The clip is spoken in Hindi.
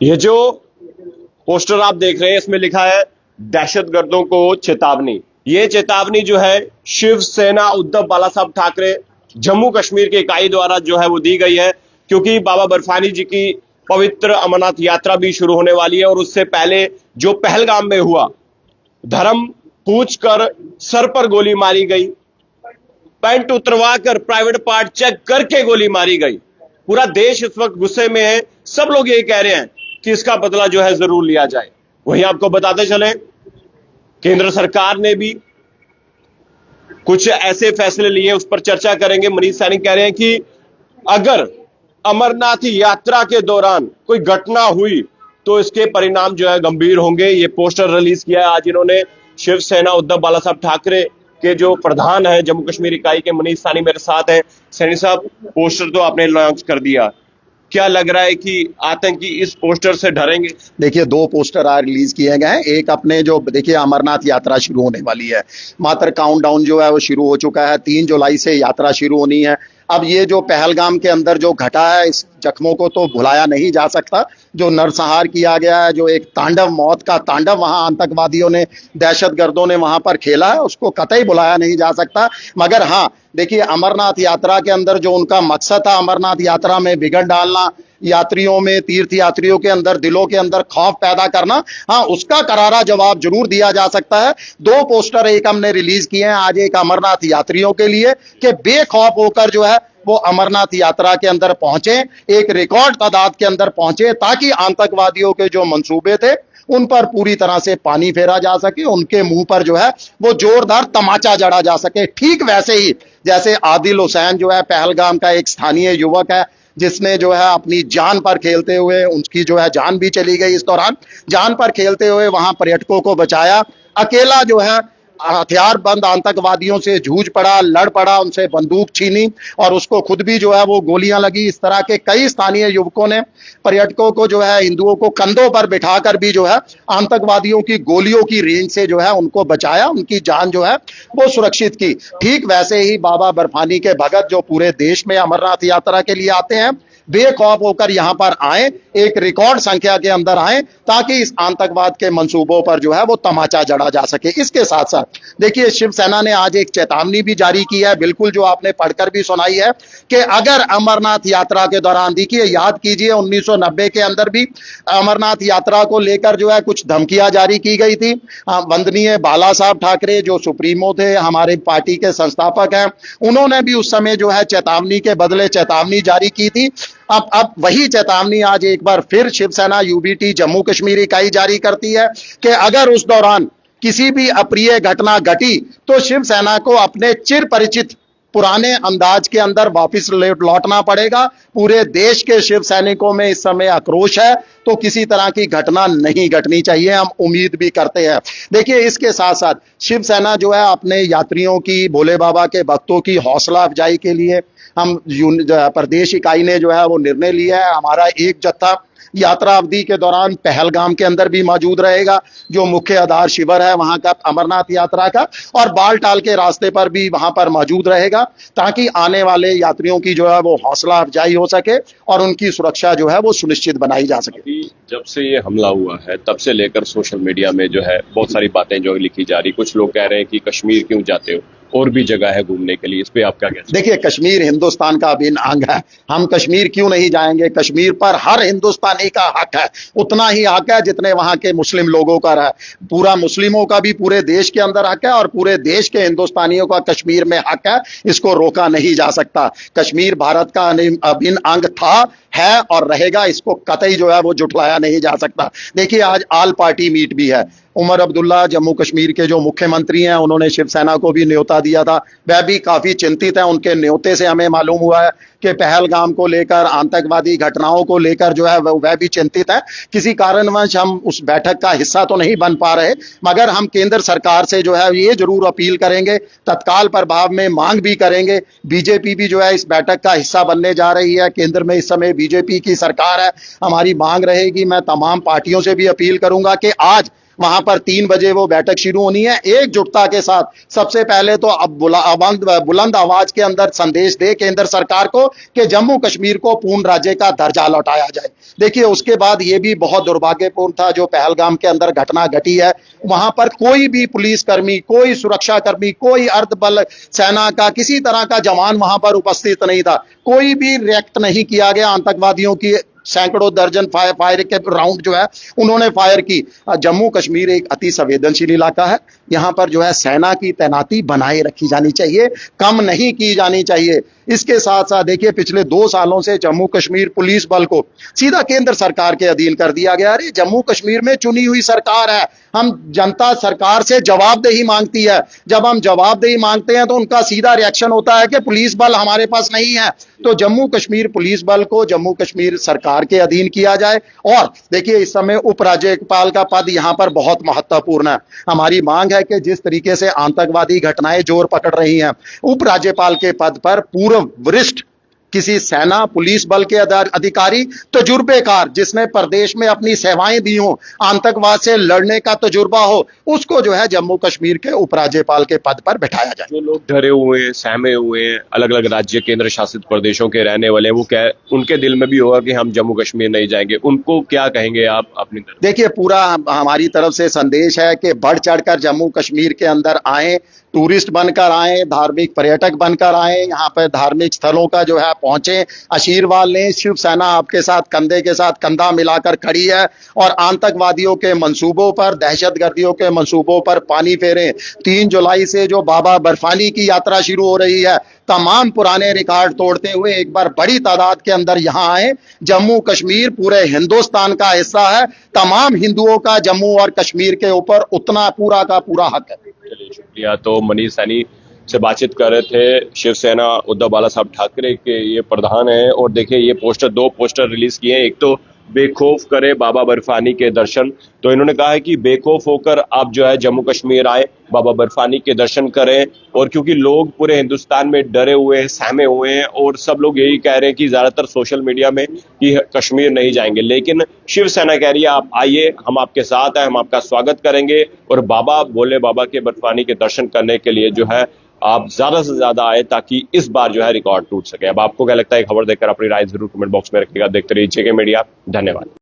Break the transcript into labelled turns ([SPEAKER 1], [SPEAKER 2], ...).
[SPEAKER 1] ये जो पोस्टर आप देख रहे हैं इसमें लिखा है दहशतगर्दों को चेतावनी। ये चेतावनी जो है शिवसेना उद्धव बाला साहब ठाकरे जम्मू कश्मीर की इकाई द्वारा जो है वो दी गई है, क्योंकि बाबा बर्फानी जी की पवित्र अमरनाथ यात्रा भी शुरू होने वाली है। और उससे पहले जो पहलगाम में हुआ, धर्म पूछकर सर पर गोली मारी गई, पैंट उतरवा कर प्राइवेट पार्ट चेक करके गोली मारी गई। पूरा देश इस वक्त गुस्से में है। सब लोग ये कह रहे हैं कि इसका बदला जो है जरूर लिया जाए। वहीं आपको बताते चले, केंद्र सरकार ने भी कुछ ऐसे फैसले लिए, उस पर चर्चा करेंगे। मनीष सैनी कह रहे हैं कि अगर अमरनाथ यात्रा के दौरान कोई घटना हुई तो इसके परिणाम जो है गंभीर होंगे। ये पोस्टर रिलीज किया है आज इन्होंने। शिवसेना उद्धव बाला साहब ठाकरे के जो प्रधान है जम्मू कश्मीर इकाई के, मनीष सैनी मेरे साथ हैं। सैनी साहब, पोस्टर तो आपने लॉन्च कर दिया, क्या लग रहा है कि आतंकी इस पोस्टर से डरेंगे?
[SPEAKER 2] देखिए, दो पोस्टर आज रिलीज किए गए हैं। एक अपने जो देखिए अमरनाथ यात्रा शुरू होने वाली है, मात्र काउंटडाउन जो है वो शुरू हो चुका है। 3 जुलाई से यात्रा शुरू होनी है। अब ये जो पहलगाम के अंदर जो घटा है, इस जख्मों को तो भुलाया नहीं जा सकता। जो नरसंहार किया गया है, जो एक तांडव, मौत का तांडव वहां आतंकवादियों ने, दहशतगर्दों ने वहां पर खेला है, उसको कतई भुलाया नहीं जा सकता। मगर हाँ, देखिए अमरनाथ यात्रा के अंदर जो उनका मकसद था, अमरनाथ यात्रा में बिगड़ डालना, यात्रियों में, तीर्थ यात्रियों के अंदर, दिलों के अंदर खौफ पैदा करना, हाँ, उसका करारा जवाब जरूर दिया जा सकता है। 2 पोस्टर एक हमने रिलीज किए हैं आज, एक अमरनाथ यात्रियों के लिए कि बेखौफ होकर जो है वो अमरनाथ यात्रा के अंदर पहुंचे, एक रिकॉर्ड तादाद के अंदर पहुंचे, ताकि आतंकवादियों के जो मंसूबे थे उन पर पूरी तरह से पानी फेरा जा सके, उनके मुंह पर जो है वो जोरदार तमाचा जड़ा जा सके। ठीक वैसे ही जैसे आदिल हुसैन जो है पहलगाम का एक स्थानीय युवक है, जिसने जो है अपनी जान पर खेलते हुए, उसकी जो है जान भी चली गई इस दौरान, जान पर खेलते हुए वहां पर्यटकों को बचाया। अकेला जो है हथियारबंद आतंकवादियों से जूझ पड़ा, लड़ पड़ा, उनसे बंदूक छीनी और उसको खुद भी जो है वो गोलियां लगी। इस तरह के कई स्थानीय युवकों ने पर्यटकों को जो है, हिंदुओं को कंधों पर बिठाकर भी जो है आतंकवादियों की गोलियों की रेंज से जो है उनको बचाया, उनकी जान जो है वो सुरक्षित की। ठीक वैसे ही बाबा बर्फानी के भगत जो पूरे देश में अमरनाथ यात्रा के लिए आते हैं, बेखौफ होकर यहां पर आए, एक रिकॉर्ड संख्या के अंदर आए, ताकि इस आतंकवाद के मंसूबों पर जो है वो तमाचा जड़ा जा सके। इसके साथ साथ देखिए, शिवसेना ने आज एक चेतावनी भी जारी की है, बिल्कुल जो आपने पढ़कर भी सुनाई है, कि अगर अमरनाथ यात्रा के दौरान, देखिए याद कीजिए 1990 के अंदर भी अमरनाथ यात्रा को लेकर जो है कुछ धमकियां जारी की गई थी। वंदनीय बाला साहब ठाकरे जो सुप्रीमो थे, हमारे पार्टी के संस्थापक हैं, उन्होंने भी उस समय जो है चेतावनी के बदले चेतावनी जारी की थी। अब वही चेतावनी आज एक बार फिर शिवसेना यूबीटी जम्मू कश्मीर इकाई जारी करती है कि अगर उस दौरान किसी भी अप्रिय घटना घटी तो शिवसेना को अपने चिर परिचित पुराने अंदाज के अंदर वापस लौटना पड़ेगा। पूरे देश के शिव सैनिकों में इस समय आक्रोश है, तो किसी तरह की घटना नहीं घटनी चाहिए, हम उम्मीद भी करते हैं। देखिए, इसके साथ साथ शिवसेना जो है अपने यात्रियों की, भोले बाबा के भक्तों की हौसला अफजाई के लिए हम प्रदेश इकाई ने जो है वो निर्णय लिया है। हमारा एक जत्था यात्रा अवधि के दौरान पहलगाम के अंदर भी मौजूद रहेगा, जो मुख्य आधार शिविर है वहां का अमरनाथ यात्रा का, और बालटाल के रास्ते पर भी वहां पर मौजूद रहेगा, ताकि आने वाले यात्रियों की जो है वो हौसला अफजाई हो सके और उनकी सुरक्षा जो है वो सुनिश्चित बनाई जा सके।
[SPEAKER 1] जब से ये हमला हुआ है तब से लेकर सोशल मीडिया में जो है बहुत सारी बातें जो लिखी जा रही, कुछ लोग कह रहे हैं कि कश्मीर क्यों जाते हो, और भी जगह है घूमने के लिए, इस पे आप क्या कहते हैं?
[SPEAKER 2] देखिए, कश्मीर हिंदुस्तान का अभिन्न अंग है, हम कश्मीर क्यों नहीं जाएंगे? कश्मीर पर हर हिंदुस्तानी का हक है, उतना ही हक है जितने वहां के मुस्लिम लोगों का है। पूरा मुस्लिमों का भी पूरे देश के अंदर हक है, और पूरे देश के हिंदुस्तानियों का कश्मीर में हक है। इसको रोका नहीं जा सकता। कश्मीर भारत का अभिन्न अंग था, है और रहेगा, इसको कतई जो है वो जुटलाया नहीं जा सकता। देखिए, आज आल पार्टी मीट भी है। उमर अब्दुल्ला जम्मू कश्मीर के जो मुख्यमंत्री हैं, उन्होंने शिवसेना को भी न्योता दिया था, वह भी काफी चिंतित है। उनके न्योते से हमें मालूम हुआ है कि पहलगाम को लेकर, आतंकवादी घटनाओं को लेकर जो है वह भी चिंतित है। किसी कारणवश हम उस बैठक का हिस्सा तो नहीं बन पा रहे, मगर हम केंद्र सरकार से जो है ये जरूर अपील करेंगे, तत्काल प्रभाव में मांग भी करेंगे। बीजेपी भी जो है इस बैठक का हिस्सा बनने जा रही है, केंद्र में इस समय बीजेपी की सरकार है, हमारी मांग रहेगी। मैं तमाम पार्टियों से भी अपील करूंगा कि आज वहां पर 3 बजे वो बैठक शुरू होनी है। एकजुटता के साथ सबसे पहले तो अब बुलंद आवाज के अंदर संदेश दे केंद्र सरकार को कि जम्मू कश्मीर को पूर्ण राज्य का दर्जा लौटाया जाए। देखिए, उसके बाद ये भी बहुत दुर्भाग्यपूर्ण था जो पहलगाम के अंदर घटना घटी है। वहां पर कोई भी पुलिसकर्मी, कोई सुरक्षाकर्मी, कोई अर्धबल सेना का किसी तरह का जवान वहां पर उपस्थित नहीं था। कोई भी रिएक्ट नहीं किया गया। आतंकवादियों की सैकड़ों दर्जन फायर के राउंड जो है उन्होंने फायर की। जम्मू कश्मीर एक अति संवेदनशील इलाका है। यहाँ पर जो है सेना की तैनाती बनाए रखी जानी चाहिए, कम नहीं की जानी चाहिए। इसके साथ साथ देखिए, पिछले 2 सालों से जम्मू कश्मीर पुलिस बल को सीधा केंद्र सरकार के अधीन कर दिया गया। अरे, जम्मू कश्मीर में चुनी हुई सरकार है, हम जनता सरकार से जवाबदेही मांगती है। जब हम जवाबदेही मांगते हैं तो उनका सीधा रिएक्शन होता है कि पुलिस बल हमारे पास नहीं है। तो जम्मू कश्मीर पुलिस बल को जम्मू कश्मीर सरकार के अधीन किया जाए। और देखिए, इस समय उपराज्यपाल का पद यहां पर बहुत महत्वपूर्ण है। हमारी मांग है कि जिस तरीके से आतंकवादी घटनाएं जोर पकड़ रही हैं, उपराज्यपाल के पद पर पूर्व वरिष्ठ किसी सेना पुलिस बल के अधिकारी, तजुर्बेकार, जिसने प्रदेश में अपनी सेवाएं दी हो, आतंकवाद से लड़ने का तजुर्बा हो, उसको जो है जम्मू कश्मीर के उपराज्यपाल के पद पर बैठाया जाए।
[SPEAKER 1] जो लोग डरे हुए हैं, सहमे हुए हैं, अलग अलग राज्य केंद्र शासित प्रदेशों के रहने वाले, वो क्या उनके दिल में भी होगा कि हम जम्मू कश्मीर नहीं जाएंगे, उनको क्या कहेंगे आप अपनी तरफ?
[SPEAKER 2] देखिए, पूरा हमारी तरफ से संदेश है कि बढ़ चढ़कर जम्मू कश्मीर के अंदर आए, टूरिस्ट बनकर आए, धार्मिक पर्यटक बनकर आए, यहाँ पर धार्मिक स्थलों का जो है पहुंचे, आशीर्वाद लें। शिवसेना आपके साथ कंधे के साथ कंधा मिलाकर खड़ी है और आतंकवादियों के मंसूबों पर, दहशतगर्दियों के मंसूबों पर पानी फेरें। 3 जुलाई से जो बाबा बर्फानी की यात्रा शुरू हो रही है, तमाम पुराने रिकॉर्ड तोड़ते हुए एक बार बड़ी तादाद के अंदर यहाँ आए। जम्मू कश्मीर पूरे हिंदुस्तान का हिस्सा है। तमाम हिंदुओं का जम्मू और कश्मीर के ऊपर उतना पूरा का पूरा हक है।
[SPEAKER 1] चलिए, शुक्रिया। तो मनीष सैनी से बातचीत कर रहे थे। शिवसेना उद्धव बाला साहब ठाकरे के ये प्रधान है। और देखिए, ये पोस्टर, 2 पोस्टर रिलीज किए हैं। एक तो बेखौफ करे बाबा बर्फानी के दर्शन। तो इन्होंने कहा है कि बेखौफ होकर आप जो है जम्मू कश्मीर आए, बाबा बर्फानी के दर्शन करें। और क्योंकि लोग पूरे हिंदुस्तान में डरे हुए हैं, सहमे हुए हैं, और सब लोग यही कह रहे हैं कि ज्यादातर सोशल मीडिया में कि कश्मीर नहीं जाएंगे, लेकिन शिवसेना कह रही है आप आइए, हम आपके साथ हैं, हम आपका स्वागत करेंगे। और बाबा भोले बाबा के बर्फानी के दर्शन करने के लिए जो है आप ज्यादा से ज्यादा आए, ताकि इस बार जो है रिकॉर्ड टूट सके। अब आपको क्या लगता है? खबर देखकर अपनी राय जरूर कमेंट बॉक्स में रखिएगा। देखते रहिए जेके मीडिया। धन्यवाद।